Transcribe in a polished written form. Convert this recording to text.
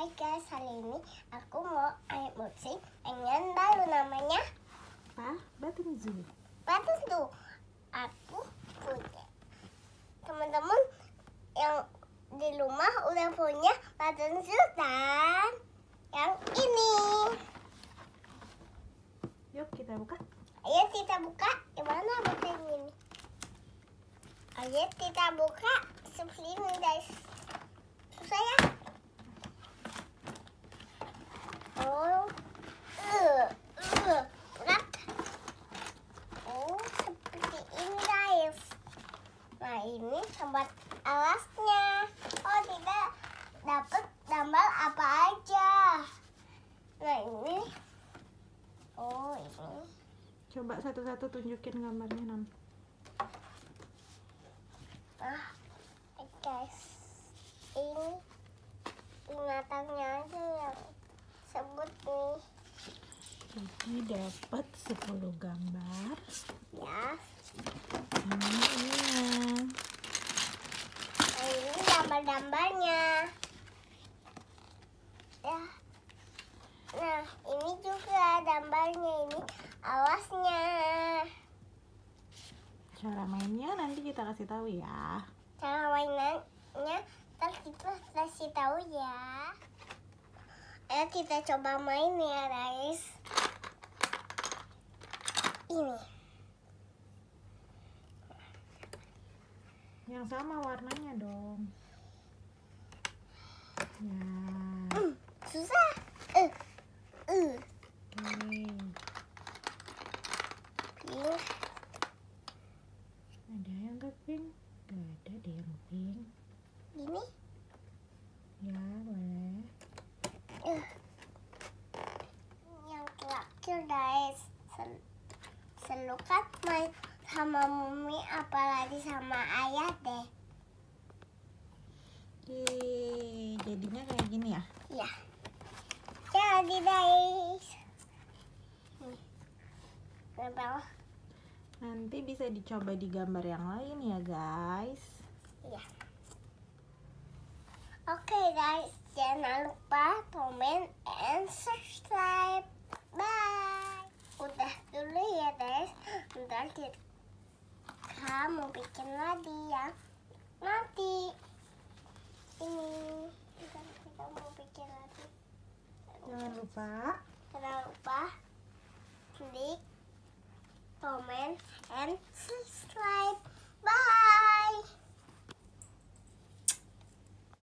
Hai guys, hari ini aku mau unboxing mainan baru namanya Button Zoo. Button Zoo. Aku punya. Teman-teman yang di rumah udah punya Button Zoo dan yang ini. Yuk kita buka. Ayo kita buka. Gimana bukanya ini? Ayo kita buka seperti ini guys. Susah ya? Oh, berat. Oh, seperti ini guys. Nah ini tempat alasnya. Oh tidak dapat gambar apa aja. Nah ini. Oh ini. Coba satu-satu tunjukin gambarnya, Nam. Guys, ini binatangnya aja yang sebut nih. Jadi dapat 10 gambar. Ya. Iya. Ini gambar-gambarnya. Ya. Nah, ini juga gambarnya, ini alasnya. Cara mainnya nanti kita kasih tahu ya. Cara mainannya ntar kita kasih tahu ya. Ayo kita coba main ya guys. Ini. Yang sama warnanya dong. Ya. Susah. Oke. Pink. Ada yang ke pink? Gak ada deh yang pink. Ini. Ya, boleh. Yang terakhir guys. Selukat main sama mami apalagi sama ayah deh. Oke, jadinya kayak gini ya. Ya. Jadi guys. Nempel. Nanti bisa dicoba di gambar yang lain ya guys. Iya. Oke guys, jangan lupa comment and subscribe. Bye. Udah dulu ya guys. Ntar kita mau bikin lagi ya. Nanti ini kita mau bikin lagi. Jangan lupa Jangan lupa klik comment and subscribe.